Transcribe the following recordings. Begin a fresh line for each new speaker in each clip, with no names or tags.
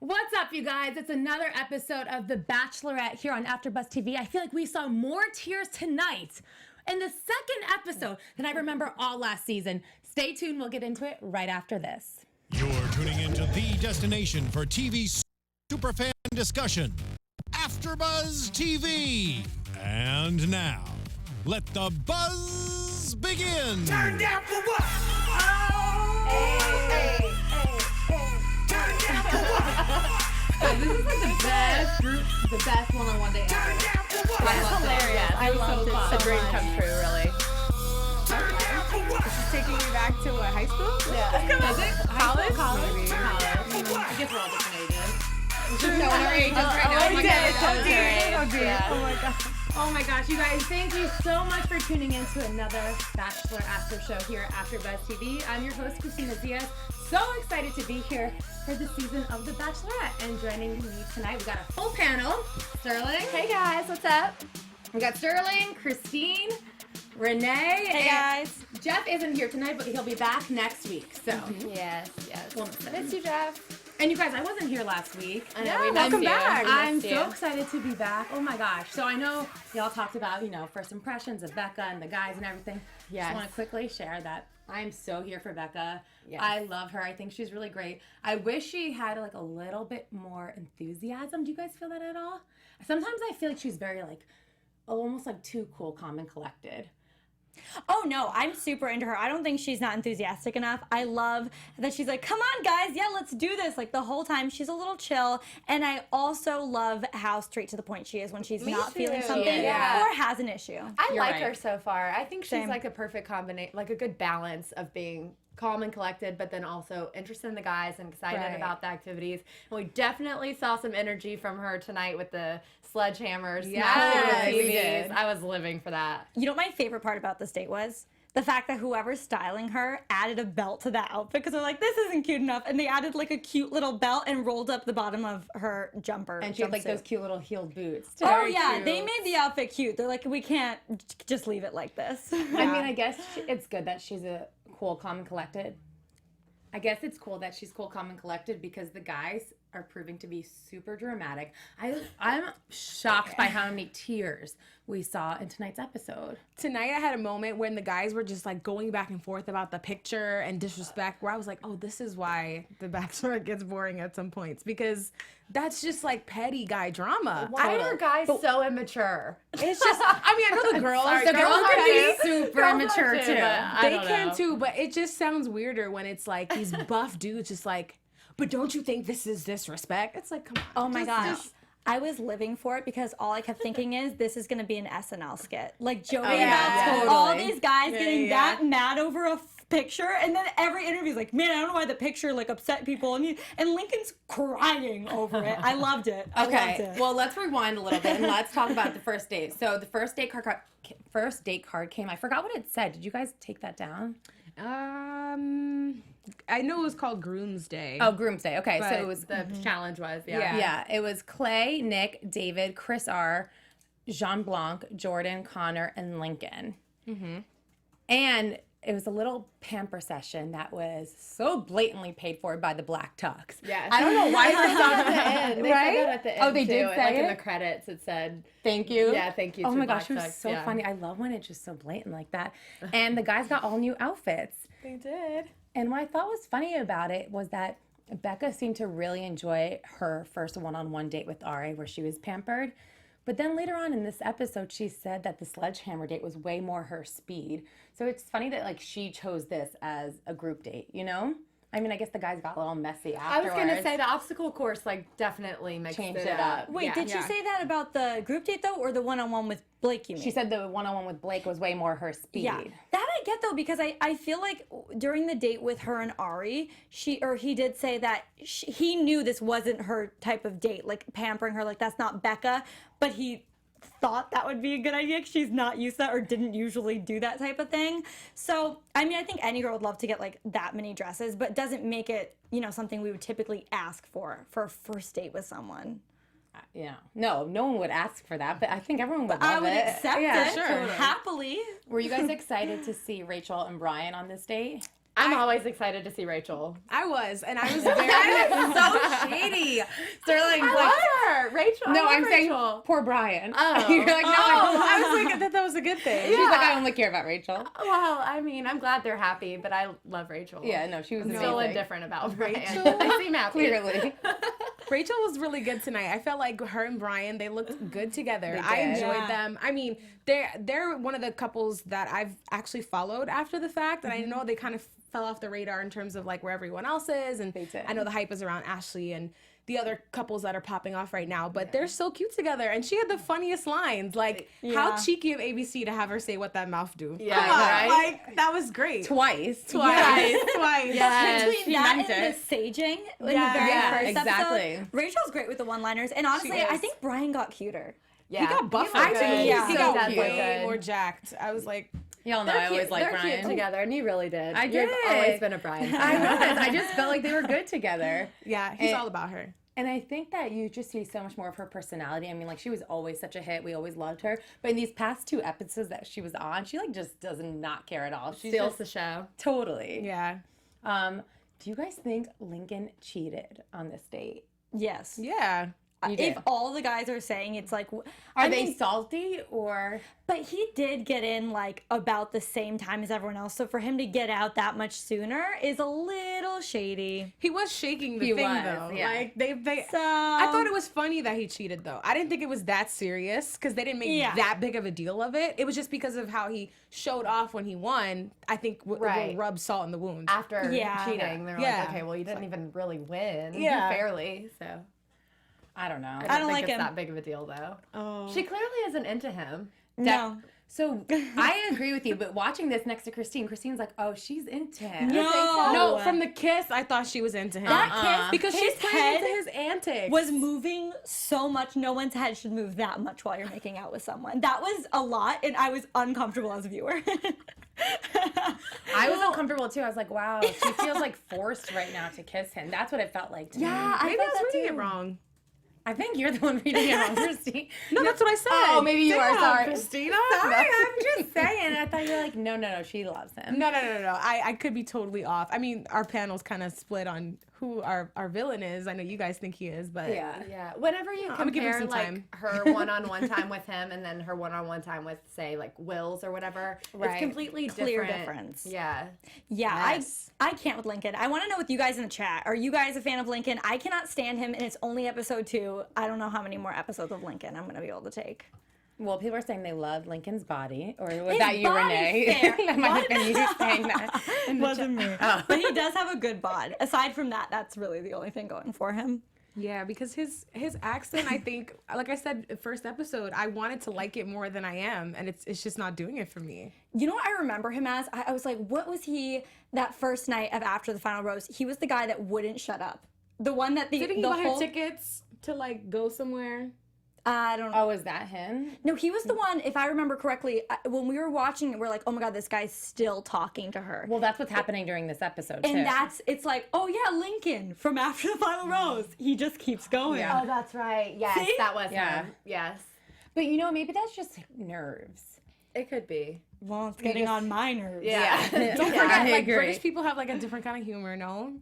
What's up, you guys? It's another episode of The Bachelorette here on AFTERBUZZ TV. I feel like we saw more tears tonight in the second episode than I remember all last season. Stay tuned. We'll get into it right after this.
You're tuning into the destination for TV superfan discussion, AFTERBUZZ TV. And now, let the buzz begin.
Turn down for what?
This is like the best one-on-one day ever.
It's
hilarious. I loved it. It's a dream come true, really.
This is taking me back to what, high school?
Yeah.
Is it?
College?
College? I guess we're all different ages. We should know our ages right now.
Oh my God.
Oh my gosh, you guys, thank you so much for tuning in to another Bachelor After Show here at AFTERBUZZ TV. I'm your host, Kristina Zias. So excited to be here for the season of The Bachelorette. And joining me tonight, we got a full panel. Sterling.
Hey guys, what's up?
We got Sterling, Christine, Renee.
Hey guys.
Jeff isn't here tonight, but he'll be back next week. So,
Yes.
we'll miss him.
Miss you, Jeff.
And you guys, I wasn't here last week.
I know,
Yeah,
we missed
welcome
you.
back.
We
I'm
missed
so
you.
excited to be back. Oh my gosh. So I know y'all talked about, first impressions of Becca and the guys and everything.
Yes.
Just want to quickly share that I'm so here for Becca.
Yes.
I love her. I think she's really great. I wish she had like a little bit more enthusiasm. Do you guys feel that at all? Sometimes I feel like she's very almost like too cool, calm, and collected.
Oh no, I'm super into her. I don't think she's not enthusiastic enough. I love that she's like, come on guys, yeah, let's do this. Like the whole time she's a little chill. And I also love how straight to the point she is when she's not feeling
too.
something
Yeah.
or has an issue.
I
You're
like
right.
her so far. I think she's
Same.
like a perfect combination, like a good balance of being calm and collected, but then also interested in the guys and excited
Right.
about the activities. And we definitely saw some energy from her tonight with the sledgehammers.
Yes, we
TVs.
did.
I was living for that.
You know what my favorite part about this date was? The fact that whoever's styling her added a belt to that outfit because they're like, this isn't cute enough. And they added like a cute little belt and rolled up the bottom of her jumper.
And she had like
jumpsuit.
those cute little heeled boots.
Oh
Very
yeah,
cute.
they made the outfit cute. They're like, we can't just leave it like this.
I mean, I guess it's good that she's a cool, calm, and collected. I guess it's cool that she's cool, calm, and collected because the guys are proving to be super dramatic. I'm shocked by how many tears we saw in tonight's episode.
Tonight I had a moment when the guys were just like going back and forth about the picture and disrespect where I was like, oh, this is why The Bachelor gets boring at some points because that's just like petty guy drama.
Why are guys so immature?
It's just, I mean, I know the girls,
Sorry,
The girls
are
can be
petty.
super
Girls are
immature too.
but I
they
don't
can
know.
too, but it just sounds weirder when it's like these buff dudes just like, but don't you think this is disrespect? It's like, come on.
Oh my gosh. I was living for it because all I kept thinking is this is going to be an SNL skit. Like joking
yeah,
about all
totally.
these guys getting
yeah.
that mad over a picture, and then every interview's like, man, I don't know why the picture like upset people, and Lincoln's crying over it. I loved it. I loved
Okay,
it.
well, let's rewind a little bit and let's talk about the first date. So the first date card came. I forgot what it said. Did you guys take that down?
I know it was called Groom's Day.
Oh, Groom's Day. Okay, so
But
it was
The challenge was,
Yeah, it was Clay, Nick, David, Chris R, Jean Blanc, Jordan, Connor, and Lincoln. Mm-hmm. And it was a little pamper session that was so blatantly paid for by the Black Tux.
Yes.
I don't know why
They said that at the end. They
Right?
said that at the end.
Oh, they
too.
did say
like in
it?
the credits, it said,
Thank you.
Yeah, thank you
Oh
to
my
Black
gosh, it was
Tux,
so
yeah.
funny. I love when it's just so blatant like that. And the guys got all new outfits.
They did.
And what I thought was funny about it was that Becca seemed to really enjoy her first one-on-one date with Arie where she was pampered. But then later on in this episode, she said that the sledgehammer date was way more her speed. So it's funny that she chose this as a group date, I mean, I guess the guys got a little messy
I was
afterwards.
going to say the obstacle course definitely mixed
Changed
it
it
up.
up.
Wait,
yeah,
did she
yeah.
say that about the group date though, or the one-on-one with Blake? You mean?
She said the one-on-one with Blake was way more her speed.
Yeah, that I get though, because I feel like during the date with her and Arie, he did say that he knew this wasn't her type of date, like pampering her, like that's not Becca, but he thought that would be a good idea because she's not used to that or didn't usually do that type of thing. So, I mean, I think any girl would love to get like that many dresses, but doesn't make it, something we would typically ask for a first date with someone.
Yeah. No one would ask for that, but I think everyone would love
I would
it.
accept
Yeah,
it
sure.
happily.
Were you guys excited to see Rachel and Brian on this date?
I'm always excited to see Rachel.
I was, and I was very.
That is so shady. Sterling's
I
like,
love her. Rachel.
no,
I love
I'm saying
Rachel.
poor Brian.
Oh.
You're like, no,
I was like, I thought that was a good thing.
she's like, I only care about Rachel.
Well, I mean, I'm glad they're happy, but I love Rachel.
Yeah, no, she was
I'm
amazing.
still indifferent about Brian.
Rachel?
They seem happy.
Clearly.
Rachel was really good tonight. I felt like her and Brian, they looked good together.
They
I
did.
enjoyed
Yeah.
them. I mean, they're one of the couples that I've actually followed after the fact, and I know they kind of fell off the radar in terms of like where everyone else is, and
They did.
I know the hype is around Ashley and the other couples that are popping off right now, but they're so cute together. And she had the funniest lines. Like, how
Yeah.
cheeky of ABC to have her say what that mouth do.
Yeah,
Come on,
right?
like that was great.
Twice.
Twice.
Yes,
Between
she
that
meant
and
it.
the saging in
Yeah.
the very
Yeah,
first
exactly.
episode, Rachel's great with the one-liners, and honestly, I
is.
think Brian got cuter.
Yeah.
He got buffer
looked
too.
good.
Yeah.
He
So
got
definitely
way
good.
more jacked. I was like,
Y'all know
They're
I
cute.
always like
They're
Brian.
cute together, and you really did.
I
You've
did.
always been a Brian fan.
I was. I just felt like they were good together.
yeah, he's
And-
all about her.
And I think that you just see so much more of her personality. I mean, like, she was always such a hit. We always loved her. But in these past 2 episodes that she was on, she, like, just does not care at all. She's
Steals
just
the show.
totally.
Yeah.
Do you guys think Lincoln cheated on this date?
Yes.
Yeah.
You do.
If all the guys are saying it's like,
Are they salty or?
but he did get in like about the same time as everyone else, so for him to get out that much sooner is a little shady.
He was shaking the
He
thing
was,
though.
yeah.
Like they
So
I thought it was funny that he cheated though. I didn't think it was that serious because they didn't make
Yeah.
that big of a deal of it. It was just because of how he showed off when he won. I think
Right.
will rub salt in the wound.
After
Yeah.
cheating, they're
Yeah.
like, okay, well, you didn't even really win
Yeah.
fairly, so.
I don't know.
I don't
think
like
it's
him.
that big of a deal, though.
Oh.
She clearly isn't into him.
no.
So I agree with you, but watching this next to Christine's like, oh, she's into him.
No.
No, from the kiss, I thought she was into him.
That kiss,
because she's
his
playing
head
into his antics.
was moving so much. No one's head should move that much while you're making out with someone. That was a lot, and I was uncomfortable as a viewer.
I was uncomfortable too. I was like, wow, she feels like forced right now to kiss him. That's what it felt like to me.
Yeah,
Maybe I was
that
reading
too.
it wrong.
I think you're the one reading it wrong, Christine.
No, that's what I said.
Oh, maybe you are.
Damn,
Sorry.
Christina.
Sorry, I'm just saying. I thought you were like, no, she loves him.
No. I could be totally off. I mean, our panel's kind of split on who our villain is. I know you guys think he is, but
Yeah. Whenever you
I'm gonna give him
compare
some
like
time.
her one-on-one time with him and then her one-on-one time with, say, like Will's or whatever,
Right.
it's completely
Clear
different.
difference.
Yeah.
Yeah,
Yes.
I can't with Lincoln. I want to know with you guys in the chat. Are you guys a fan of Lincoln? I cannot stand him, and it's only episode 2. I don't know how many more episodes of Lincoln I'm going to be able to take.
Well, people are saying they loved Lincoln's body, or was
His
that you,
body,
Renee?
fair.
That might have been you saying that. in the
Wasn't me.
Oh.
But he does have a good bod. Aside from that, that's really the only thing going for him.
Yeah, because his accent, I think, like I said, first episode, I wanted to like it more than I am, and it's just not doing it for me.
You know what I remember him as? I was like, what was he that first night of After the Final Rose? He was the guy that wouldn't shut up. The one that
Didn't he
the
buy her
whole
tickets to like go somewhere?
I don't know.
Oh, is that him?
No, he was the one, if I remember correctly, when we were watching it, we're like, oh my God, this guy's still talking to her.
Well, that's what's happening during this episode, too.
And it's like, oh yeah, Lincoln from After the Final Rose. He just keeps going.
Yeah.
Oh, that's right. Yes,
See?
that was
Yeah.
him. Yes.
But you know, maybe that's just nerves.
It could be.
Well, it's getting on my nerves.
Yeah.
Don't
Yeah,
forget,
I
like
agree.
British people have like a different kind of humor, no?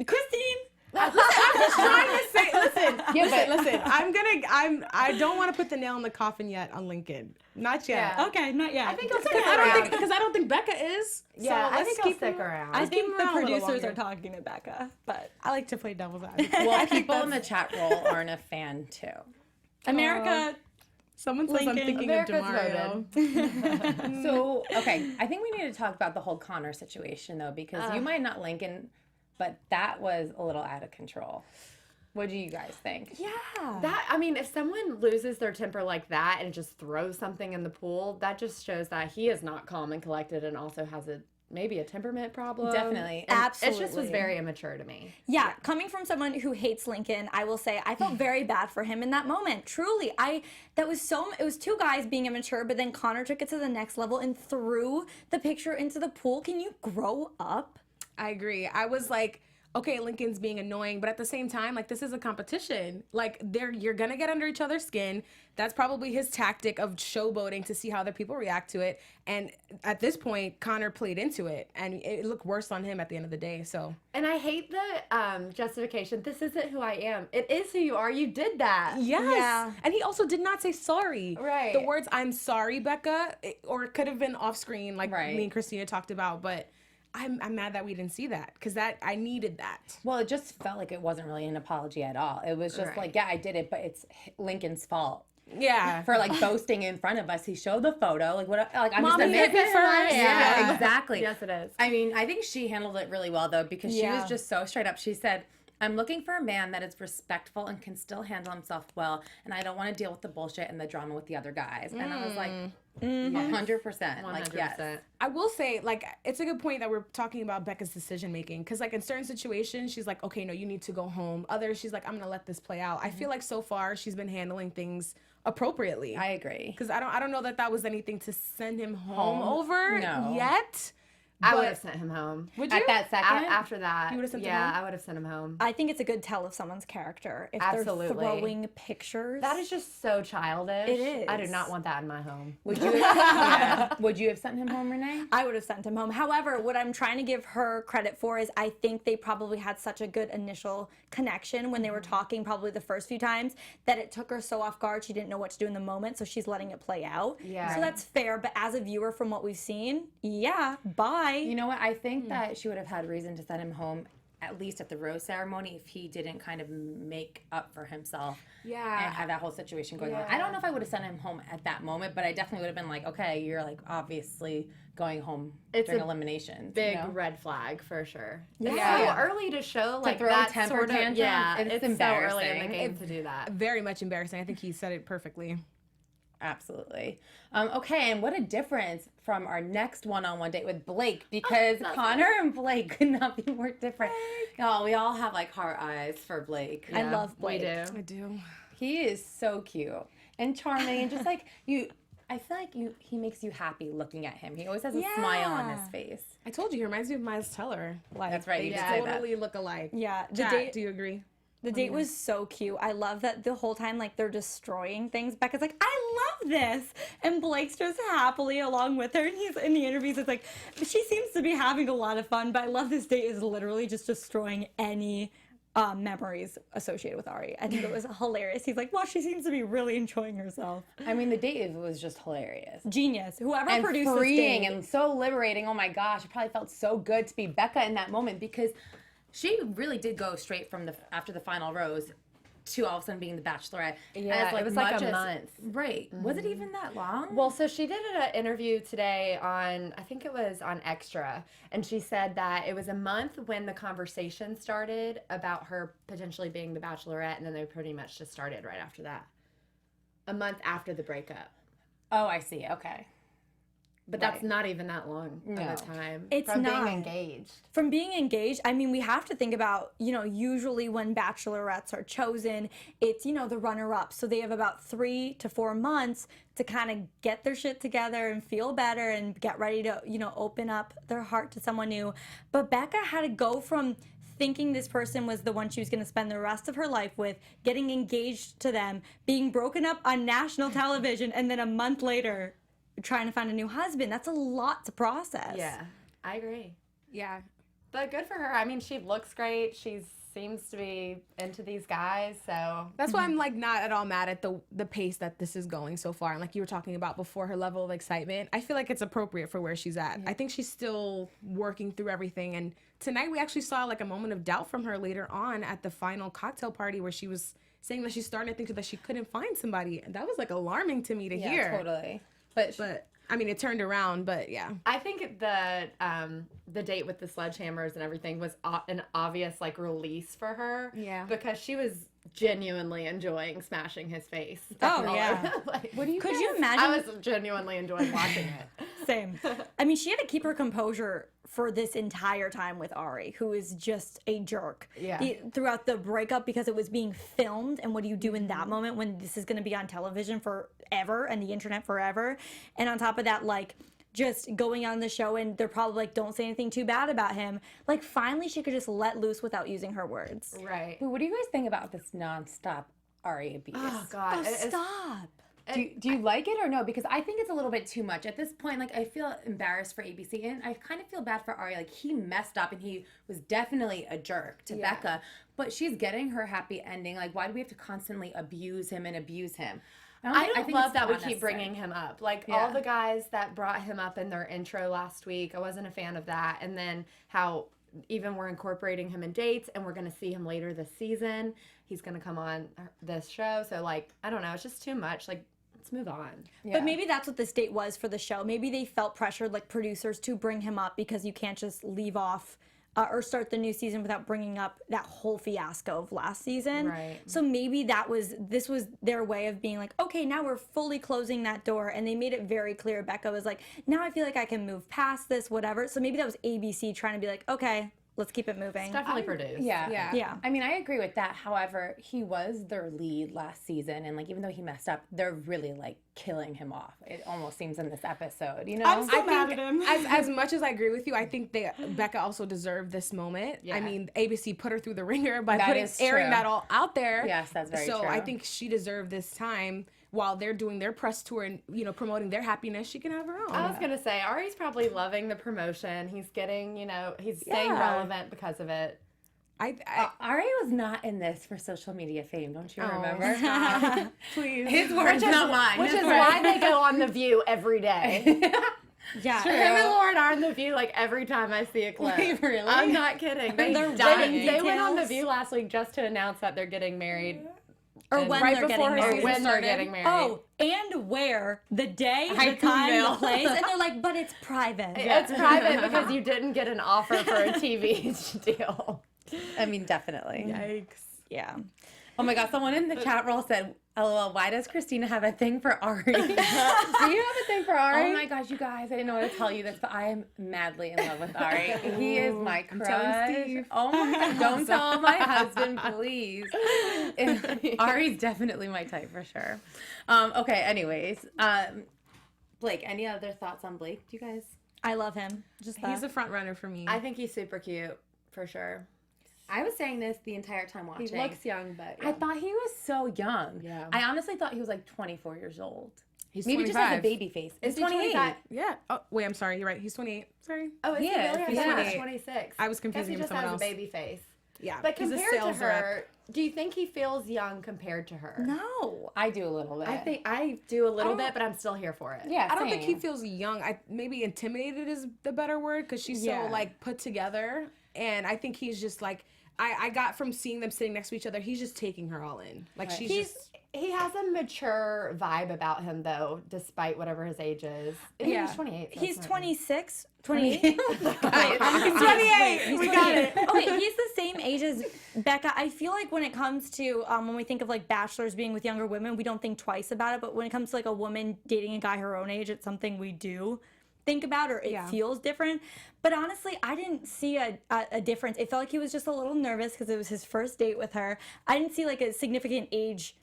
Christine!
I'm just trying to say, listen,
Yeah,
listen. I don't want to put the nail in the coffin yet on Lincoln. Not yet.
Yeah.
Okay, not yet.
I think I'll stick
Because I don't
around.
think Becca is.
Yeah,
so
I
let's
think I'll
keep
stick
him-
around.
I
Let's keep
think
him
the
around a little
producers
longer.
are talking to Becca, but
I like to play devil's advocate.
Well, people in the chat roll aren't a fan, too.
America,
Someone says I'm
Lincoln.
thinking
America's
of Demario.
So, okay, I think we need to talk about the whole Connor situation, though, because you might not Lincoln, but that was a little out of control. What do you guys think?
yeah.
I mean, if someone loses their temper like that and just throws something in the pool, that just shows that he is not calm and collected and also has maybe a temperament problem.
Definitely.
And
Absolutely.
It just was very immature to me.
Yeah, coming from someone who hates Lincoln, I will say I felt very bad for him in that moment. Truly, it was 2 guys being immature, but then Connor took it to the next level and threw the picture into the pool. Can you grow up?
I agree. I was like, okay, Lincoln's being annoying, but at the same time, like, this is a competition. Like, you're gonna get under each other's skin. That's probably his tactic of showboating to see how other people react to it. And at this point, Connor played into it, and it looked worse on him at the end of the day. So,
And I hate the justification. This isn't who I am. It is who you are. You did that.
yes.
Yeah.
And he also did not say sorry.
Right.
The words "I'm sorry, Becca," or it could have been off screen, like
Right.
me and Kristina talked about, but. I'm mad that we didn't see that because I needed that.
Well, it just felt like it wasn't really an apology at all. It was just
Right.
like, yeah, I did it, but it's Lincoln's fault
Yeah.
for like boasting in front of us. He showed the photo, like what? Like I'm
Mom,
just a
he hit me
man.
first.
Yeah,
Yeah.
exactly.
Yes, it is.
I mean, I think she handled it really well though because she
Yeah.
was just so straight up. She said, "I'm looking for a man that is respectful and can still handle himself well, and I don't want to deal with the bullshit and the drama with the other guys." And I was like, 100%. Like, yes.
100%.
I will say, like, it's a good point that we're talking about Becca's decision making because, like, in certain situations, she's like, okay, no, you need to go home. Others, she's like, I'm gonna let this play out. I feel like so far she's been handling things appropriately.
I agree.
Because I don't know that was anything to send him home over
No.
yet.
I would
But-
have sent him home.
Would you?
At that second,
After that,
You would've sent him
yeah,
home?
I would have sent him home.
I think it's a good tell of someone's character if
Absolutely.
they're throwing pictures.
That is just so childish.
It is.
I do not want that in my home.
Would you? Yeah. Would you have sent him home, Renee?
I would have sent him home. However, what I'm trying to give her credit for is I think they probably had such a good initial connection when they were talking probably the first few times that it took her so off guard she didn't know what to do in the moment, so she's letting it play out.
Yeah.
So that's fair, but as a viewer from what we've seen, yeah, bye.
You know what? I think that she would have had reason to send him home at least at the rose ceremony if he didn't kind of make up for himself
Yeah.
and have that whole situation going on. I don't know if I would have sent him home at that moment, but I definitely would have been like, okay, you're like obviously going home
It's
during
a
elimination.
Big red flag for sure.
Yeah.
It's so early to show like
throw a
that
temper
sort of
tantrum,
yeah.
it's
It's so early in the
embarrassing.
game to do that.
Very much embarrassing. I think he said it perfectly.
Absolutely. Okay, and what a difference from our next one-on-one date with Blake because Connor and Blake could not be more different. Oh, we all have like heart eyes for Blake.
I love
We
Blake.
do.
I do.
He is so cute and charming and just like you. I feel like he makes you happy looking at him. He always has a smile on his
Yeah.
face.
I told you he reminds me of Miles Teller. Like,
That's right,
They
you did say that.
totally look alike.
Yeah, the
Chat,
date
do you agree?
The date was so cute. I love that the whole time, like, they're destroying things. Becca's like, I love this. And Blake's just happily along with her. And he's in the interviews, it's like, she seems to be having a lot of fun, but I love this date is literally just destroying any memories associated with Arie. I think it was hilarious. He's like, well, she seems to be really enjoying herself.
I mean, the date was just hilarious.
Genius. Whoever
And
produced
freeing
this date.
and so liberating. Oh my gosh, it probably felt so good to be Becca in that moment because she really did go straight from after the final rose to all of a sudden being the Bachelorette.
Yeah,
as,
it was like
much
a
as-
month.
Right. Was it even that long?
Well, so she did an interview today on, I think it was on Extra, and she said that it was a month when the conversation started about her potentially being the Bachelorette, and then they pretty much just started right after that. A month after the breakup.
Oh, I see. Okay.
But that's not even that long of
No.
a time.
It's
from
not.
being engaged.
From being engaged, I mean, we have to think about, usually when bachelorettes are chosen, it's, the runner-up. So they have about 3 to 4 months to kind of get their shit together and feel better and get ready to, open up their heart to someone new. But Becca had to go from thinking this person was the one she was going to spend the rest of her life with, getting engaged to them, being broken up on national television, and then a month later trying to find a new husband. That's a lot to process.
Yeah, I agree.
Yeah.
But good for her. I mean, she looks great. She seems to be into these guys, so.
That's why I'm like not at all mad at the pace that this is going so far. And like you were talking about before, her level of excitement, I feel like it's appropriate for where she's at. I think she's still working through everything. And tonight we actually saw like a moment of doubt from her later on at the final cocktail party where she was saying that she's starting to think that she couldn't find somebody. And that was like alarming to me to
Yeah,
hear.
totally. But
I mean, it turned around, but yeah.
I think the date with the sledgehammers and everything was an obvious like release for her.
Yeah.
Because she was genuinely enjoying smashing his face.
Oh, yeah.
Like,
what do you
Could
guys-
you imagine?
I was genuinely enjoying watching it.
Same. I mean, she had to keep her composure for this entire time with Arie, who is just a jerk.
Yeah.
Throughout the breakup, because it was being filmed, and what do you do in that moment when this is going to be on television forever and the internet forever? And on top of that, like, just going on the show and they're probably like, don't say anything too bad about him. Like, finally, she could just let loose without using her words.
Right.
But what do you guys think about this nonstop Arie abuse?
Oh God.
Oh, stop.
Do you like it or no? Because I think it's a little bit too much. At this point, like, I feel embarrassed for ABC, and I kind of feel bad for Arie. Like, he messed up, and he was definitely a jerk to Becca, but she's getting her happy ending. Like, why do we have to constantly abuse him and abuse him?
I don't
think
love
it's
that we
not
keep
necessary.
bringing him up. Like all the guys that brought him up in their intro last week, I wasn't a fan of that. And then how even we're incorporating him in dates and we're going to see him later this season. He's going to come on this show. So, like, I don't know. It's just too much. Like, let's move on.
Yeah.
But maybe that's what this date was for the show. Maybe they felt pressured, like producers, to bring him up because you can't just leave off or start the new season without bringing up that whole fiasco of last season.
Right.
So maybe this was their way of being like, okay, now we're fully closing that door. And they made it very clear. Becca was like, now I feel like I can move past this, whatever. So maybe that was ABC trying to be like, okay, let's keep it moving.
It's definitely produced.
Yeah. I mean, I agree with that. However, he was their lead last season, and like, even though he messed up, they're really like killing him off. It almost seems in this episode, you know.
I'm so mad at him. As much as I agree with you, I think Becca also deserved this moment.
Yeah.
I mean, ABC put her through the ringer by
That
airing
is true.
that all out there.
Yes, that's very
so
true.
I think she deserved this time while they're doing their press tour and, you know, promoting their happiness. She can have her own.
I was going to say, Arie's probably loving the promotion. He's getting, you know, he's staying relevant because of it.
Arie was not in this for social media fame, don't you remember?
Stop. Please.
His words, not mine.
Which is why they go on The View every day.
Yeah.
Him and Lauren are on The View like every time I see a clip.
Wait, really?
I'm not kidding. They went on The View last week just to announce that they're getting married.
Or when
right
they're
before
getting
her
married.
season
When they're
started.
getting married.
Oh, and where, the day,
High
the time,
School
the place, and they're like, but it's private.
It's private because you didn't get an offer for a TV deal.
I mean, definitely.
Yikes.
Yeah.
Oh my gosh, someone in the chat roll said, LOL, why does Kristina have a thing for Arie? Do you have a thing for Arie? Oh my gosh, you guys, I didn't know how to tell you this, but I am madly in love with Arie. He is my crush.
telling Steve.
Oh my god, don't tell my husband, please. Arie's definitely my type for sure. Okay, anyways. Blake, any other thoughts on Blake? Do you guys?
I love him. Just that.
He's a front runner for me.
I think he's super cute, for sure.
I was saying this the entire time watching.
He looks young, but
I thought he was so young.
Yeah.
I honestly thought he was like 24 years old.
He's
Maybe just has a
25.
baby face.
Is
He's
he
28.
25?
Yeah. Oh, wait, I'm sorry. You're right. He's 28. Sorry.
Oh, is he
Yeah,
really?
he's
I thought he was
28.
26.
I was confusing
Guess
him
he
with
just
someone
has
else.
a baby face.
Yeah.
But
he's a
compared to
sales
her,
rep.
do you think he feels young compared to her?
No.
I do a little bit.
I think I do a little bit, but I'm still here for it.
Yeah,
I don't think he
same.
feels young. Maybe intimidated is the better word because she's
Yeah.
so like put together. And I think he's just like, I got from seeing them sitting next to each other, he's just taking her all in. Like she's just.
He has a mature vibe about him, though, despite whatever his age is.
Yeah.
He's 28. so
He's
that's not
26, 28.
He's 28. We got it.
Okay, he's the same age as Becca. I feel like when it comes to when we think of like bachelors being with younger women, we don't think twice about it. But when it comes to like a woman dating a guy her own age, it's something we do think about, or it feels different. But honestly, I didn't see a difference. It felt like he was just a little nervous because it was his first date with her. I didn't see like a significant age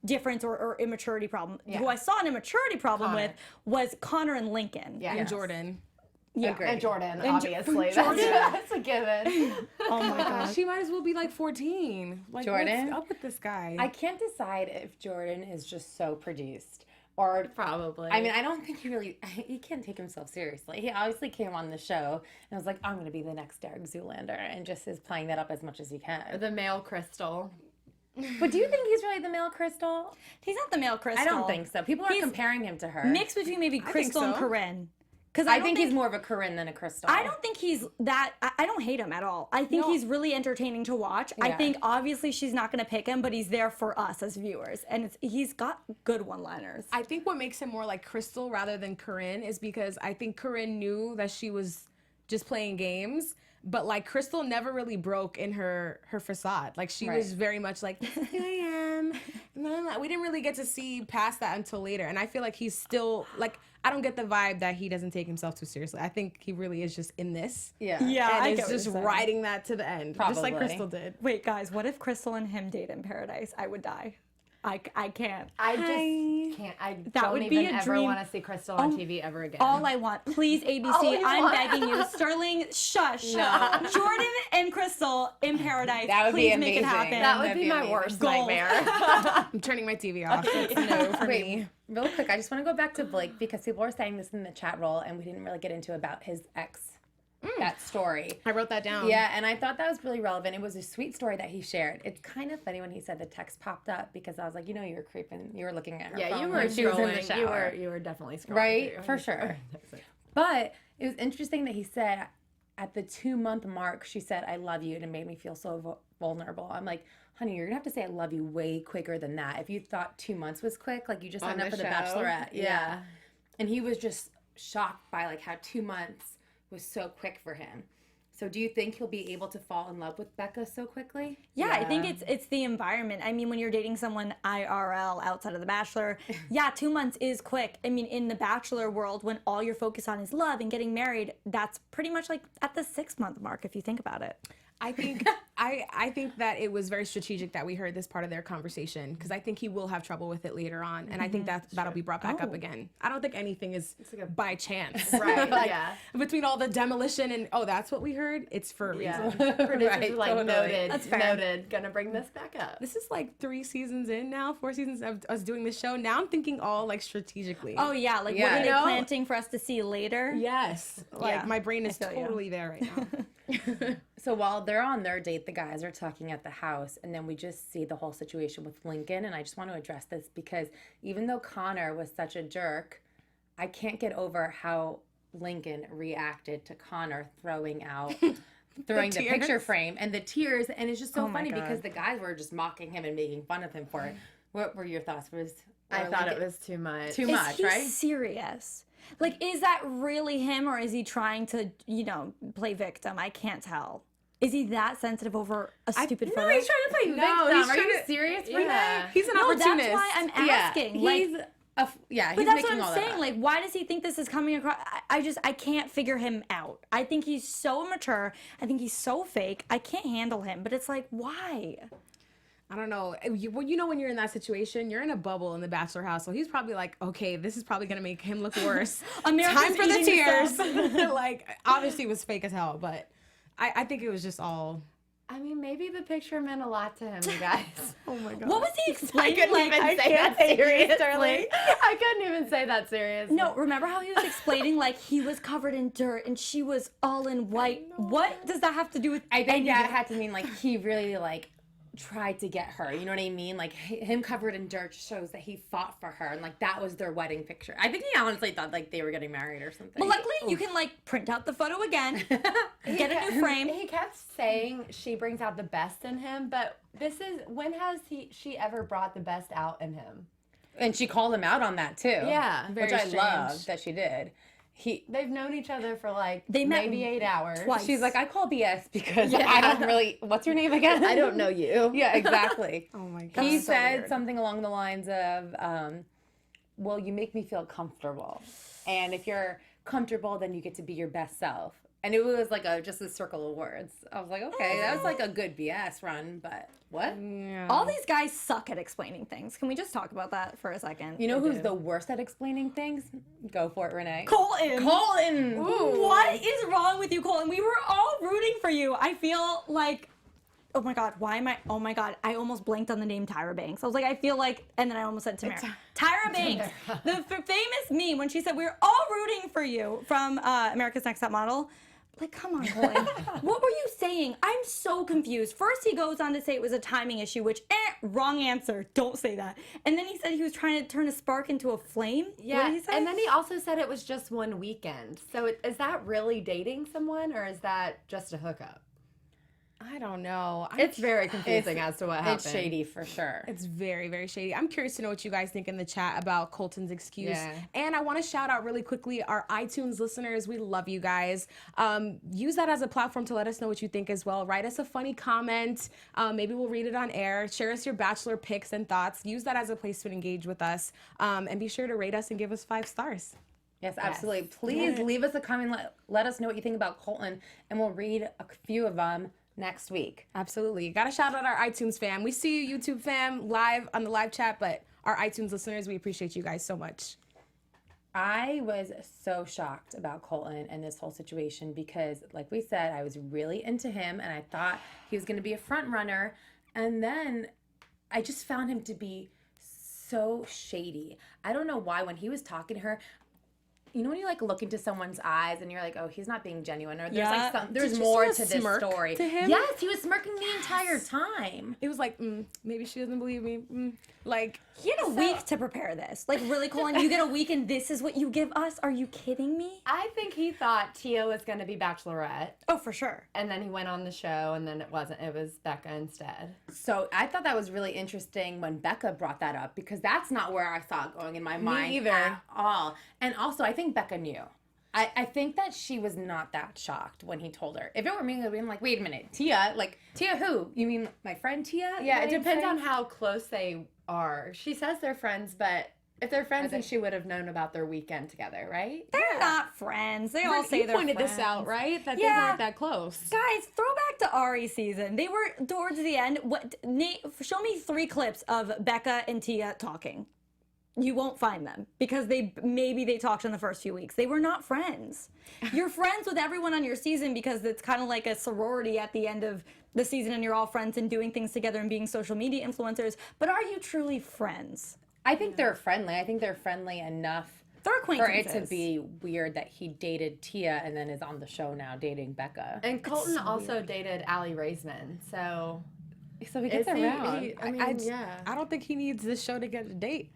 difference or immaturity problem. Who I saw an immaturity problem with was Connor and Lincoln.
Yeah.
And Jordan.
Yeah.
And Jordan, obviously. That's a given.
Oh my gosh.
She might as well be like 14. Like,
Jordan?
what's up with this guy?
I can't decide if Jordan is just so produced or
Probably.
I mean, I don't think he can't take himself seriously. He obviously came on the show and was like, I'm going to be the next Derek Zoolander, and just is playing that up as much as he can.
the male crystal.
But do you think he's really the male Crystal?
He's not the male Crystal.
I don't think so. People are
He's
comparing him to her.
Mixed between maybe Crystal and
so.
Corinne. Because
I think he's more of a Corinne than a Crystal.
I don't think he's that. I don't hate him at all. I think he's really entertaining to watch. I
Yeah.
think obviously she's not going to pick him, but he's there for us as viewers, and he's got good one-liners.
I think what makes him more like Crystal rather than Corinne is because I think Corinne knew that she was just playing games, but like Crystal never really broke in her facade. Like she was very much like, this is who I am. We didn't really get to see past that until later. And I feel like he's still like, I don't get the vibe that he doesn't take himself too seriously. I think he really is just in this.
Yeah.
Yeah,
And
I
is
get what
just
you're saying.
riding that to the end. Just like
Probably.
Crystal did.
Wait, guys, what if Crystal and him date in paradise? I would die. I can't.
I just can't. I
That
don't
would be
even
a
ever
dream.
want to see Crystal on TV ever again.
All I want, please, ABC, I'm begging you. Sterling, shush. Jordan and Crystal in paradise.
That would be
please make it
amazing.
happen.
that would
That'd
be
be
my
amazing.
worst
Goals.
nightmare.
I'm turning my TV off. It's no for me.
Real quick, I just want to go back to Blake because people were saying this in the chat roll, and we didn't really get into about his ex, that story.
I wrote that down.
Yeah, and I thought that was really relevant. It was a sweet story that he shared. It's kind of funny when he said the text popped up because I was like, you know, you were creeping, you were looking at her
Yeah,
phone
you were
when she was in the
scrolling.
shower.
You were definitely scrolling.
Right,
through.
for sure. But it was interesting that he said at the 2-month mark, she said, I love you, and it made me feel so vulnerable. I'm like, honey, you're going to have to say I love you way quicker than that. If you thought 2 months was quick, like you just signed
On
up for
the
the
show?
Bachelorette.
Yeah.
And he was just shocked by like how 2 months was so quick for him. So do you think he'll be able to fall in love with Becca so quickly?
Yeah, I think it's the environment. I mean, when you're dating someone IRL outside of The Bachelor, yeah, 2 months is quick. I mean, in the Bachelor world, when all you're focused on is love and getting married, that's pretty much like at the 6-month mark, if you think about it.
I think I think that it was very strategic that we heard this part of their conversation because I think he will have trouble with it later on, and I think that'll be brought back up again. I don't think anything is by chance,
Right,
Like,
yeah.
Between all the demolition and that's what we heard. It's for a reason.
Yeah. Producers
Right,
are like,
totally.
noted,
That's fair.
noted, gonna bring this back up.
This is like 3 seasons in now, 4 seasons of us doing this show. Now I'm thinking all like strategically.
Oh, yeah, like what
Yeah.
are
You
they
know?
planting for us to see later?
yes, like
Yeah,
my brain is
I feel you.
totally there right now.
So while they're on their date, the guys are talking at the house, and then we just see the whole situation with Lincoln. And I just want to address this because even though Connor was such a jerk, I can't get over how Lincoln reacted to Connor throwing the
tears.
picture frame and the tears. And it's just so
Oh my
funny
God.
because the guys were just mocking him and making fun of him for it. What were your thoughts?
I thought it was too much.
too
Is
much,
he
right?
serious? Like, is that really him, or is he trying to, play victim? I can't tell. Is he that sensitive over a stupid photo?
No, he's trying to play victim.
he's
Are
trying
you
to-
serious,
Yeah.
Renee?
He's an
No,
opportunist.
that's why I'm asking.
Yeah,
like,
he's
but
he's
that's
making
what
all
I'm
that
saying.
up.
Like, why does he think this is coming across? I can't figure him out. I think he's so immature. I think he's so fake. I can't handle him. But it's like, why?
I don't know. When you're in that situation, you're in a bubble in the Bachelor house. So he's probably like, okay, this is probably going to make him look worse.
America's
Time for the
eating
tears.
us
Like, obviously it was fake as hell, but I think it was just all.
I mean, maybe the picture meant a lot to him, you guys.
Oh my God.
What was he
I
explaining?
couldn't
Like,
even
I
say
can't
that
take it
seriously.
seriously.
I couldn't even say that seriously.
No, remember how he was explaining like he was covered in dirt and she was all in white? What does that have to do with
I think
anything?
that had to mean like he really like tried to get her. You know what I mean? Like him covered in dirt shows that he fought for her, and like that was their wedding picture. I think he honestly thought like they were getting married or something.
But luckily, you can like print out the photo again, get a new frame.
He kept saying she brings out the best in him, but when has she ever brought the best out in him?
And she called him out on that too.
Yeah,
which
very
I
strange.
love that she did.
They've known each other for like
They met
maybe 8 hours.
twice.
She's like, I call BS because I don't really. What's your name again?
I don't know you.
Yeah, exactly.
Oh my God.
He
so
said
weird.
something along the lines of, well, you make me feel comfortable. And if you're comfortable, then you get to be your best self. And it was like just a circle of words. I was like, okay, that was like a good BS run, but what?
All these guys suck at explaining things. Can we just talk about that for a second?
You know who's the worst at explaining things? Go for it, Renee.
Colton.
Colton!
What is wrong with you, Colton? We were all rooting for you. I feel like, oh my God, oh my God, I almost blanked on the name Tyra Banks. I was like, I feel like, and then I almost said Tamara. Tyra Banks, the famous meme when she said, we're all rooting for you from America's Next Top Model. Like, come on, Colton. What were you saying? I'm so confused. First, he goes on to say it was a timing issue, which, wrong answer. Don't say that. And then he said he was trying to turn a spark into a flame. What
Yeah,
did he say?
and then he also said it was just one weekend. So is that really dating someone, or is that just a hookup?
I don't know.
It's very confusing as to what happened.
It's shady for sure.
It's very, very shady. I'm curious to know what you guys think in the chat about Colton's excuse.
Yeah.
And I want to shout out really quickly our iTunes listeners. We love you guys. Use that as a platform to let us know what you think as well. Write us a funny comment. Maybe we'll read it on air. Share us your Bachelor picks and thoughts. Use that as a place to engage with us. And be sure to rate us and give us 5 stars.
Yes, absolutely. Please leave us a comment. Let us know what you think about Colton, and we'll read a few of them next week.
Absolutely. Got to shout out our iTunes fam. We see you, YouTube fam, live on the live chat, but our iTunes listeners, we appreciate you guys so much.
I was so shocked about Colton and this whole situation because, like we said, I was really into him and I thought he was going to be a front runner. And then I just found him to be so shady. I don't know why when he was talking to her, you know when you like look into someone's eyes and you're like, oh, he's not being genuine, or there's like there's more to this story.
To him?
Yes, he was smirking the entire time.
It was like, maybe she doesn't believe me. Like,
He had a week to prepare this. Like, really, Colin, you get a week and this is what you give us? Are you kidding me?
I think he thought Tia was going to be Bachelorette,
Oh, for sure.
and then he went on the show, and then it wasn't. It was Becca instead.
So I thought that was really interesting when Becca brought that up because that's not where I saw it going in my mind
either.
at all. And also, I think Becca knew. I think that she was not that shocked when he told her. If it were me, I'd be like, wait a minute, Tia? Like, Tia who? You mean my friend Tia?
Yeah, it
You know what I'm
depends
saying?
on how close they are. She says they're friends, but if they're friends, then she would have known about their weekend together, right?
They're not friends. They all say
you
they're
pointed
friends.
this out, right? That
Yeah.
they weren't that close.
Guys, throwback to Arie season. They were towards the end. Nate, show me 3 clips of Becca and Tia talking. You won't find them because maybe they talked in the first few weeks. They were not friends. You're friends with everyone on your season because it's kind of like a sorority at the end of the season and you're all friends and doing things together and being social media influencers. But are you truly friends?
I think they're friendly. I think they're friendly enough
They're
for it
acquaintances.
to be weird that he dated Tia and then is on the show now dating Becca.
And Colton also dated Arie Raisman, so
So he gets
is he-
around.
I mean, yeah.
I don't think he needs this show to get a date.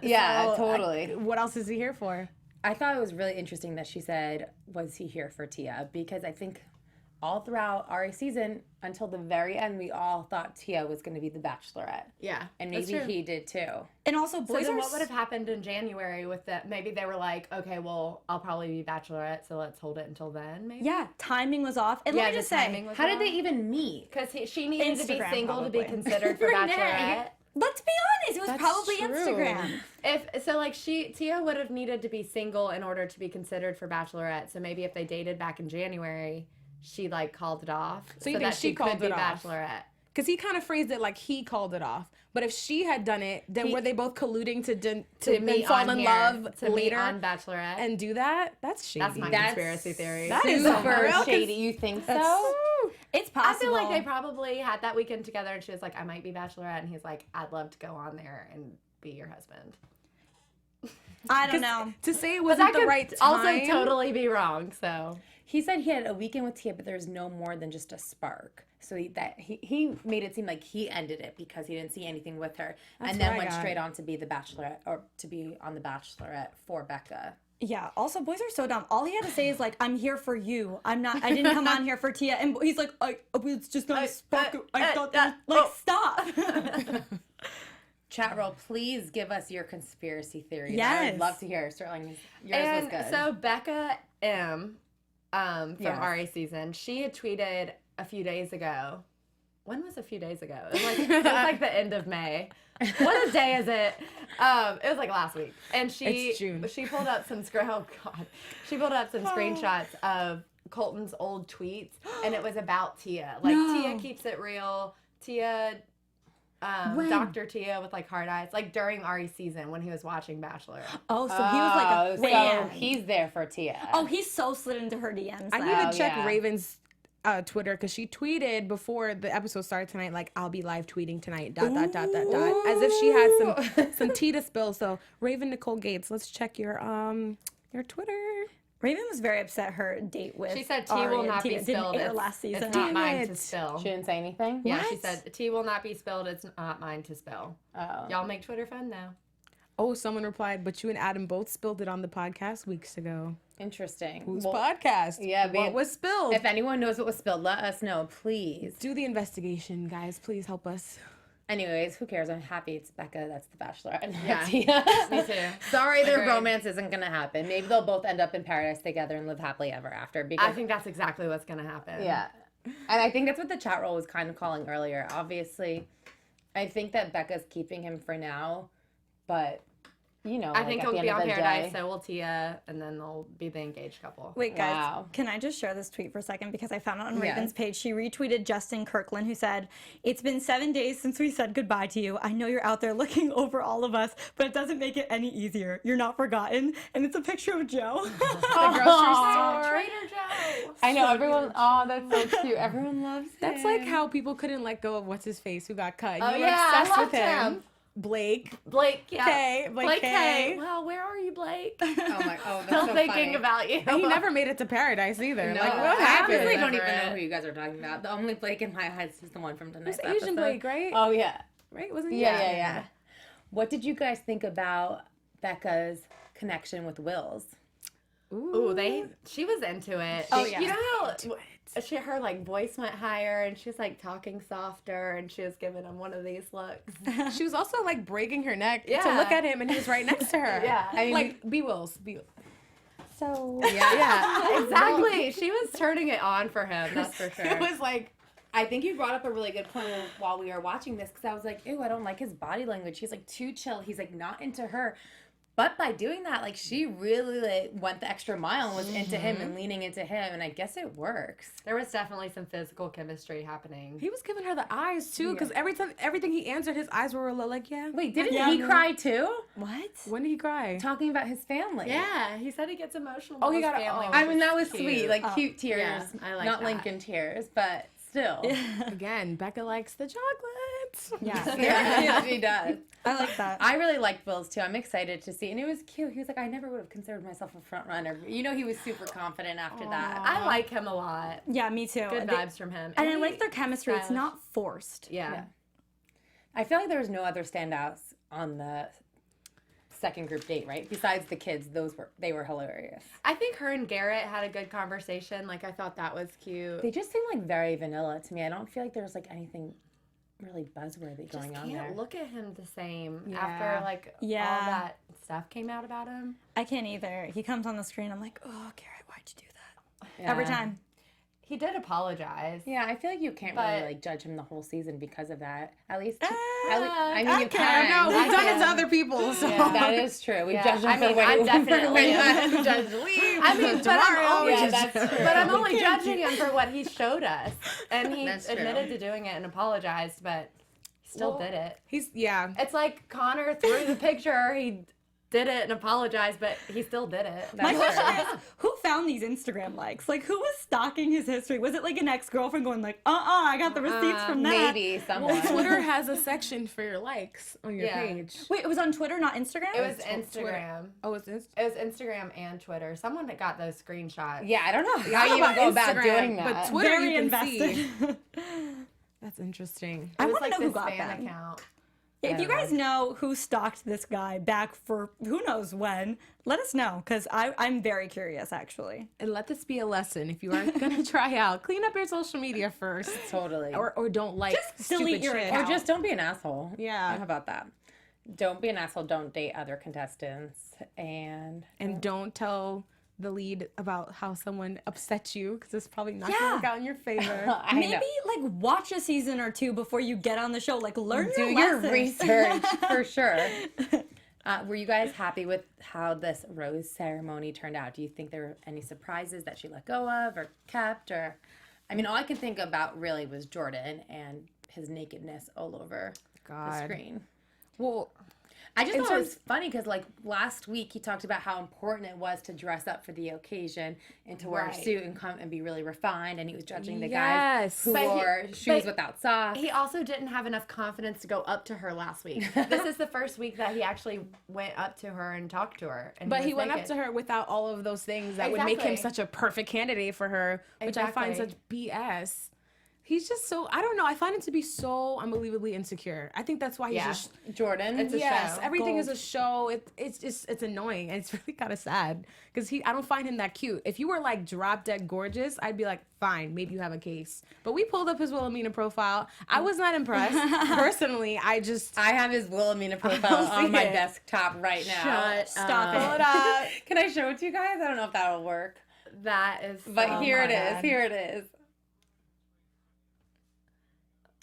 Yeah, totally.
What else is he here for?
I thought it was really interesting that she said, was he here for Tia? Because I think all throughout Arie's season, until the very end, we all thought Tia was going to be the Bachelorette.
Yeah,
And
that's
maybe
true.
he did too.
And also,
So
boys
then
are
what would have happened in January with that? Maybe they were like, okay, well, I'll probably be Bachelorette, so let's hold it until then, maybe?
Yeah, timing was off. And
Yeah,
let me
the
just say,
timing was
How did
off.
they even meet?
Because she needed to be
Instagram,
single to be
probably.
considered for
Renee.
Bachelorette.
let's be honest, it was
That's
probably
true.
Instagram.
If so, like Tia would have needed to be single in order to be considered for Bachelorette. So maybe if they dated back in January, she like called it off.
So you think
that
she called
could be
it off?
Bachelorette.
Because he kind of phrased it like he called it off. But if she had done it, then were they both colluding to then
meet
fall
on
in
here,
love
to meet
later
on Bachelorette.
and do that? That's shady.
That's my conspiracy theory.
That is
Super
real, 'cause
shady. You think so?
It's
I
possible.
feel like they probably had that weekend together, and she was like, "I might be Bachelorette," and he's like, "I'd love to go on there and be your husband."
I don't know.
To say it
But
wasn't
that
the
could
right time.
also totally be wrong. So
He said he had a weekend with Tia, but there's no more than just a spark. So he made it seem like he ended it because he didn't see anything with her,
That's
and
what
then
I
went
got.
straight on to be the Bachelorette or to be on the Bachelorette for Becca.
Yeah. Also, boys are so dumb. All he had to say is like, "I'm here for you. I didn't come on here for Tia." And he's like, "It's just not a spark. I thought that." Like, stop.
Chat roll, please give us your conspiracy theories. I
Yes.
would love to hear. Sterling, yours
and
was good.
so Becca M, from
Yes.
Arie's season, she had tweeted a few days ago. When was a few days ago? It was like the end of May. What day is it? It was like last week. And
It's June.
she pulled up some She pulled up some screenshots of Colton's old tweets, and it was about Tia. Like Tia keeps it real. Tia, Dr. Tia with like hard eyes, like during Arie's season when he was watching Bachelor.
Oh, so he was like a
so
fan.
he's there for Tia.
Oh, he so slid into her DMs.
I
though.
need to check
yeah.
Raven's Twitter because she tweeted before the episode started tonight, like, "I'll be live tweeting tonight, ... as if she had some tea to spill. So Raven Nicole Gates, let's check your Twitter.
Raven was very upset her date with
She said tea
Arie
will
and
not be
Tia
spilled.
didn't air last season.
It's not
Damn
mine
it.
to spill.
She didn't say anything?
Yeah, she
What?
said tea will not be spilled. It's not mine to spill.
Oh.
Y'all make Twitter fun now.
Oh, someone replied, "But you and Adam both spilled it on the podcast weeks ago."
Interesting.
Whose
Well,
podcast?
yeah,
what
babe.
was spilled?
if anyone knows what was spilled, let us know, please.
Do the investigation, guys. Please help us.
Anyways, who cares? I'm happy it's Becca that's the Bachelorette. and not
Yeah.
Tia.
Me too.
Sorry, their
Agreed.
romance isn't going to happen. Maybe they'll both end up in paradise together and live happily ever after. Because
I think that's exactly what's gonna happen.
Yeah. And I think that's what the chat roll was kind of calling earlier. Obviously, I think that Becca's keeping him for now, but you know,
I think
at the
it'll
end
be
of
on
the
Paradise,
day.
so will Tia, and then they'll be the engaged couple.
Wait, guys,
Wow.
can I just share this tweet for a second? Because I found it on
Yes.
Raven's page. She retweeted Justin Kirkland, who said, "It's been 7 days since we said goodbye to you. I know you're out there looking over all of us, but it doesn't make it any easier. You're not forgotten." And it's a picture of Joe.
The grocery store.
Trader Joe.
I know everyone. Oh, that's so cute. Everyone loves him.
That's like how people couldn't let go of what's his face who got cut.
Oh,
You were
yeah, I
obsessed
loved
with him.
him.
Blake.
Blake, yeah.
K. Blake K.
Well, where are you, Blake?
Oh my, oh, that's
Still
so
thinking
funny.
about you.
And he never made it to Paradise either.
No,
Like, what
I
happened?
honestly don't even
Remember
know
it.
who you guys are talking about. The only Blake in my head is the one from tonight's
It was Asian
episode.
Blake, right?
Oh yeah.
Right? Wasn't he?
Yeah. What did you guys think about Becca's connection with Will's?
Ooh, she was into it.
Oh, yeah.
You know how her like voice went higher and she was like talking softer and she was giving him one of these looks.
She was also like breaking her neck to
Yeah.
look at him, and he was right next to her.
Yeah.
I mean,
Like, be Wills.
So,
Yeah, exactly. She was turning it on for him, that's for sure.
It was like,
I think you brought up a really good point while we were watching this because I was like, ew, I don't like his body language. He's like too chill. He's like not into her. But by doing that, like she really like went the extra mile and was into him and leaning into him, and I guess it works.
There was definitely some physical chemistry happening.
he was giving her the eyes too, because everything he answered, his eyes were a little like, yeah.
Wait, didn't he cry too?
what?
When did he cry?
Talking about his family.
Yeah, he said he gets emotional.
Oh,
about
he
his
got-
family.
oh.
which
I mean, that was
cute.
sweet, like cute tears,
Yeah, I like
not
that.
Lincoln tears, but still.
Again, Becca likes the chocolates.
Yeah.
Yeah, she does.
I like that.
I really liked Will's too. I'm excited to see, and it was cute. He was like, I never would have considered myself a front runner. You know, he was super confident after that.
I like him a lot.
Yeah, me too.
Good
They-
vibes from him.
And I
he-
like their chemistry. It's
stylish.
not forced.
Yeah.
I feel like there was no other standouts on the second group date, right? Besides the kids, they were hilarious.
I think her and Garrett had a good conversation. Like, I thought that was cute.
They just seem like very vanilla to me. I don't feel like there was like anything really buzzworthy going on there.
Can't look at him the same
Yeah.
after like
Yeah.
all that stuff came out about him.
I can't either. He comes on the screen. I'm like, oh, Garrett, why'd you do that?
Yeah.
Every time.
He did apologize.
Yeah, I feel like you can't
But-
really like judge him the whole season because of that. At least,
I
you
care.
can.
No, we've done it to
can.
other people, so.
Yeah, that is true. We
Yeah,
judged him
I
for
mean,
when
I
he
definitely
We judged Lee.
I mean, but I'm only,
Yeah, that's true.
but I'm only judging him for what he showed us, and he
That's true.
admitted to doing it and apologized, but he still did it.
Yeah.
It's like Connor threw the picture. He did it and apologized, but he still did it.
My question is, who found these Instagram likes? Like, who was stalking his history? Was it like an ex-girlfriend going like, I got the receipts from that?
Maybe someone.
Twitter has a section for your likes on your
Yeah.
page.
Wait, it was on Twitter, not Instagram?
It was Instagram.
Oh, it's Insta.
It was Instagram and Twitter. Someone that got those screenshots.
Yeah, I don't know
I
how
don't
you
know
even go about
Instagram,
doing that.
But Twitter,
Very
you can
invested.
see. That's interesting.
I
It was
want to
like
know who
this
got
fan
them.
account.
Yeah, if you guys know who stalked this guy back for who knows when, let us know, because I'm very curious, actually.
And let this be a lesson. If you are going to try out, clean up your social media first.
Totally.
Or don't like
Just delete your
shit.
account.
Or just don't be an asshole.
Yeah.
How about that? Don't be an asshole. Don't date other contestants. And
And don't tell the lead about how someone upset you, because it's probably not going to work out in your favor.
I
Maybe
know.
like watch a season or two before you get on the show. Like learn
Do
your
your
lessons.
research for sure. Were you guys happy with how this rose ceremony turned out? Do you think there were any surprises that she let go of or kept? Or, I mean, all I can think about really was Jordan and his nakedness all over the
God.
screen.
Well,
I just thought it was funny because, like, last week he talked about how important it was to dress up for the occasion and to wear a
Right.
suit and come and be really refined. And he was judging the
Yes.
guys who
But he-
wore shoes
but
without socks.
He also didn't have enough confidence to go up to her last week. This is the first week that he actually went up to her and talked to her. And
but he
was
went up
naked.
to her without all of those things that would make him
Exactly.
such a perfect candidate for her, which I find
Exactly.
such BS. He's just so, I don't know, I find him to be so unbelievably insecure. I think that's why he's
Yeah.
just,
Jordan.
It's a
yes,
show.
everything is a show. It's annoying, and it's really kind of sad because I don't find him that cute. If you were like drop dead gorgeous, I'd be like, fine, maybe you have a case. But we pulled up his Wilhelmina profile. I was not impressed. Personally, I
I have his Wilhelmina profile
don't see
on my
it.
desktop right now.
Shut
Stop
up.
Hold up.
Can I show it to you guys? I don't know if that'll work.
That is.
But
oh
here
my
it is.
God.
Here it is.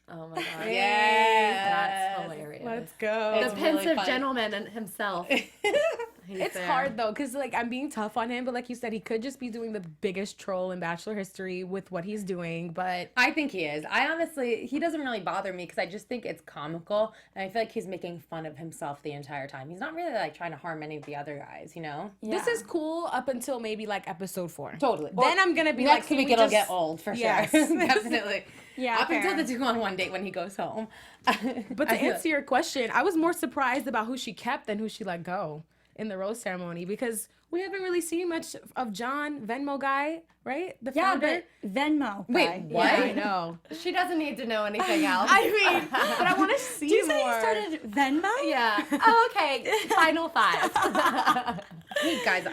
Oh my god.
Yeah.
That's hilarious.
Let's go.
The
It's really
pensive
funny.
gentleman and himself. He's
It's
there.
hard though, because like I'm being tough on him, but like you said, he could just be doing the biggest troll in Bachelor history with what he's doing. But
I think he is. I honestly, he doesn't really bother me because I just think it's comical, and I feel like he's making fun of himself the entire time. He's not really like trying to harm any of the other guys, you know?
this
Yeah.
is cool up until maybe like episode 4.
Totally.
Then I'm gonna be
Next
like, can
week
we
it'll
just-
get old for
Yes.
sure. Definitely.
Yeah,
Up until
fair.
the 2-on-1 date when he goes home.
But to answer your question, I was more surprised about who she kept than who she let go in the rose ceremony, because we haven't really seen much of John, Venmo guy, right? The
Yeah,
founder.
but Venmo.
Wait,
guy.
what?
Yeah, I know.
She doesn't need to know anything else.
I mean, but I want to see
Did you say
more.
you started Venmo?
Yeah. Oh, okay. Final 5.
Hey guys,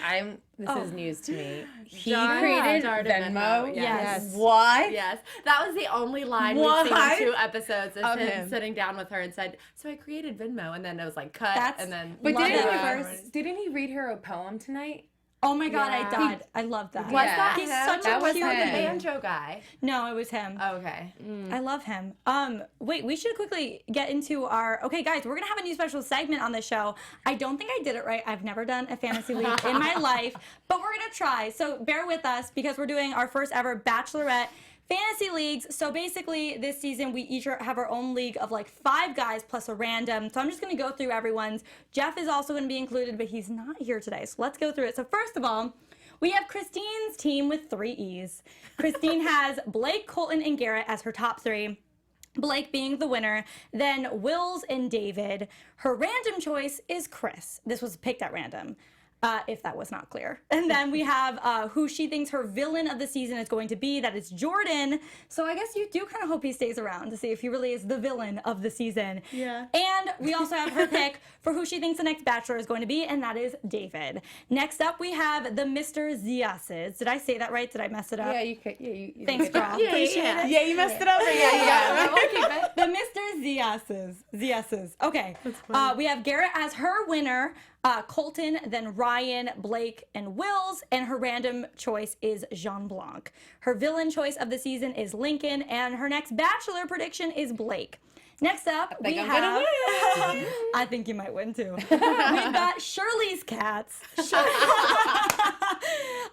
this is news to me. He
John
created
started
Venmo.
Venmo,
yes.
What?
Yes, that was the only line we've
What?
seen in 2 episodes is
Of
him
him.
sitting down with her and said, "So I created Venmo," and then it was like cut,
That's-
and then
But
Love
didn't
that.
he read her a poem tonight?
Oh my god,
Yeah.
I died. I love that.
was
Yeah.
that
He's
him?
such a
That was
cute
the
him.
banjo guy.
No, it was him.
Okay.
I love him. Wait, we should quickly get into our. Okay, guys, we're gonna have a new special segment on the show. I don't think I did it right. I've never done a fantasy league in my life, but we're gonna try. So bear with us because we're doing our first ever Bachelorette fantasy leagues. So basically, this season we each have our own league of like 5 guys plus a random. So I'm just gonna go through everyone's. Jeff is also gonna be included, but he's not here today. So let's go through it. So first of all, we have Christine's team with 3 E's. Christine has Blake, Colton, and Garrett as her top 3. Blake being the winner, then Wills and David. Her random choice is Chris. This was picked at random, if that was not clear. And then we have who she thinks her villain of the season is going to be. That is Jordan. So I guess you do kind of hope he stays around to see if he really is the villain of the season.
Yeah.
And we also have her pick for who she thinks the next Bachelor is going to be, and that is David. Next up, we have the Mr. Ziases. Did I say that right? Did I mess it up?
Yeah, you could. Yeah, you
Thanks,
did.
girl. Appreciate it.
Yeah, you messed it up. But yeah.
We'll keep it.
The Mr. Ziases. Okay. We have Garrett as her winner, Colton, then Ryan, Blake, and Wills, and her random choice is Jean Blanc. Her villain choice of the season is Lincoln, and her next Bachelor prediction is Blake. Next up, we
I'm
have.
gonna win.
I think you might win too. We've got Shirley's cats.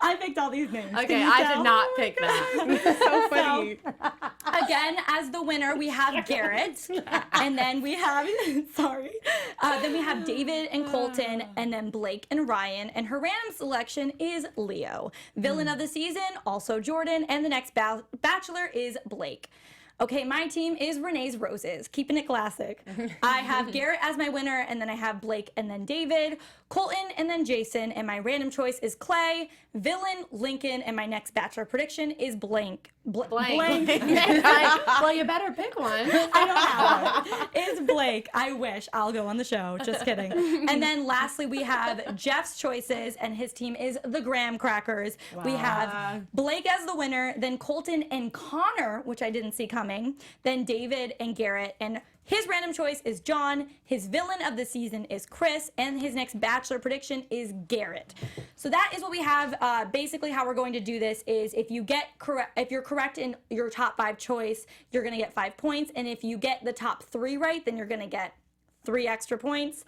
I picked all these names. Can
Okay,
you
I
tell?
did not pick that.
So funny.
Again, as the winner, we have Garrett, and then we have then we have David and Colton, and then Blake and Ryan. And her random selection is Leo. Villain of the season, also Jordan, and the next Bachelor is Blake. Okay, my team is Renee's Roses, keeping it classic. I have Garrett as my winner, and then I have Blake and then David, Colton, and then Jason, and my random choice is Clay, villain, Lincoln, and my next Bachelor prediction is Blank. Blank.
Well, you better pick one.
I don't have it. It's Blake. I wish. I'll go on the show. Just kidding. And then lastly, we have Jeff's choices, and his team is the Graham Crackers. We have Blake as the winner, then Colton and Connor, which I didn't see coming, then David and Garrett, and his random choice is John, his villain of the season is Chris, and his next Bachelor prediction is Garrett. So that is what we have. Basically, how we're going to do this is if you're correct in your top 5 choice, you're going to get 5 points, and if you get the top 3 right, then you're going to get 3 extra points.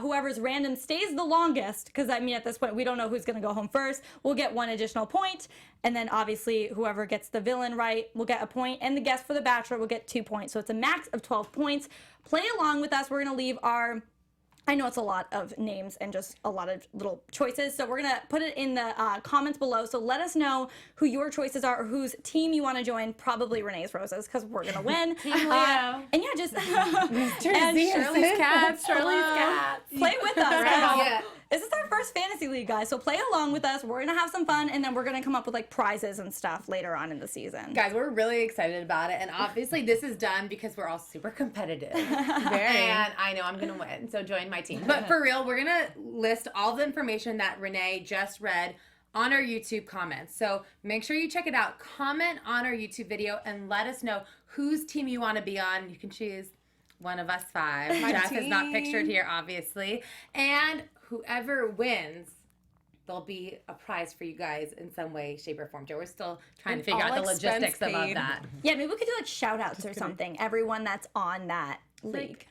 Whoever's random stays the longest, because I mean at this point we don't know who's going to go home first, will get 1 additional point, and then obviously whoever gets the villain right will get a point, and the guest for the Bachelor will get 2 points. So it's a max of 12 points. Play along with us. We're going to leave our, I know it's a lot of names and just a lot of little choices, so we're going to put it in the comments below. So let us know who your choices are or whose team you want to join. Probably Renee's Roses, because we're going to win.
Team Leo.
And yeah, just
And
Shirley's cats.
Shirley's cats.
play with us.
Yeah.
This is our first fantasy league, guys, so play along with us. We're going to have some fun, and then we're going to come up with like prizes and stuff later on in the season.
Guys, we're really excited about it, and obviously this is done because we're all super competitive.
Very.
And I know I'm gonna win, so join my team. But for real, we're gonna list all the information that Renee just read on our YouTube comments. So make sure you check it out. Comment on our YouTube video and let us know whose team you want to be on. You can choose one of us 5.
My
Jeff is not
team.
pictured here, obviously. And whoever wins, there'll be a prize for you guys in some way, shape, or form. We're still trying to figure
all
out the
expense
logistics of
paid.
that.
Yeah, maybe we could do like shout outs or something. Everyone that's on that league.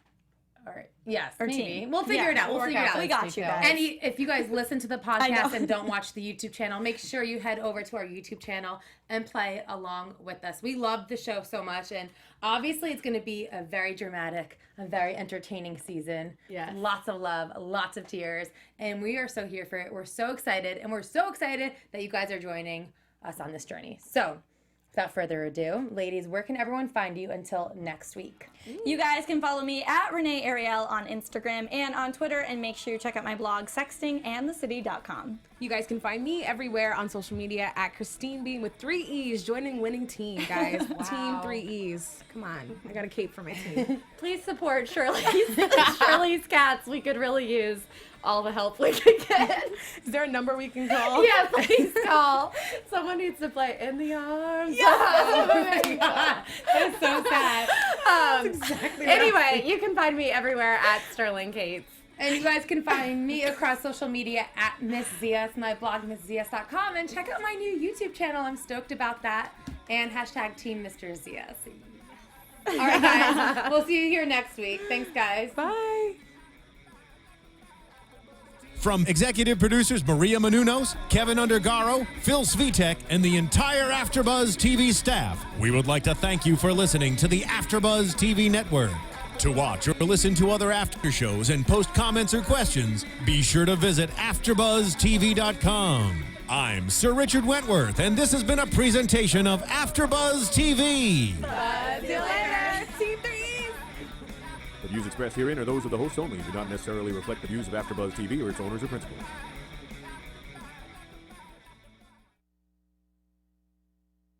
Or yes,
Or
maybe.
team.
We'll figure
Yeah,
it out. We'll figure it out.
We got you guys.
And if you guys listen to the podcast
know.
and don't watch the YouTube channel, make sure you head over to our YouTube channel and play along with us. We love the show so much, and obviously it's going to be a very dramatic, a very entertaining season.
Yes.
Lots of love, lots of tears, and we are so here for it. We're so excited, and we're so excited that you guys are joining us on this journey. So, without further ado, ladies, where can everyone find you until next week?
You guys can follow me at Renee Ariel on Instagram and on Twitter, and make sure you check out my blog, sextingandthecity.com.
You guys can find me everywhere on social media at Christine Bean with 3 E's, joining winning team, guys. Team 3 E's. Come on. I got a cape for my team.
Please support Shirley's cats. We could really use all the help we could get.
Is there a number we can call?
Yeah, please call. Someone needs to play In the Arms.
Oh my God. That's so sad.
Anyway, you can find me everywhere at Sterling Cates.
And you guys can find me across social media at Miss Zias, my blog, MissZias.com, and check out my new YouTube channel. I'm stoked about that. And hashtag Team Mr. Zias. All right, guys. We'll see you here next week. Thanks, guys.
Bye.
From executive producers Maria Menounos, Kevin Undergaro, Phil Svitek, and the entire AfterBuzz TV staff, we would like to thank you for listening to the AfterBuzz TV network. To watch or listen to other after shows and post comments or questions, be sure to visit AfterBuzzTV.com. I'm Sir Richard Wentworth, and this has been a presentation of AfterBuzz TV.
See you later. Team 3 E's.
The views expressed herein are those of the hosts only and do not necessarily reflect the views of AfterBuzz TV or its owners or principals.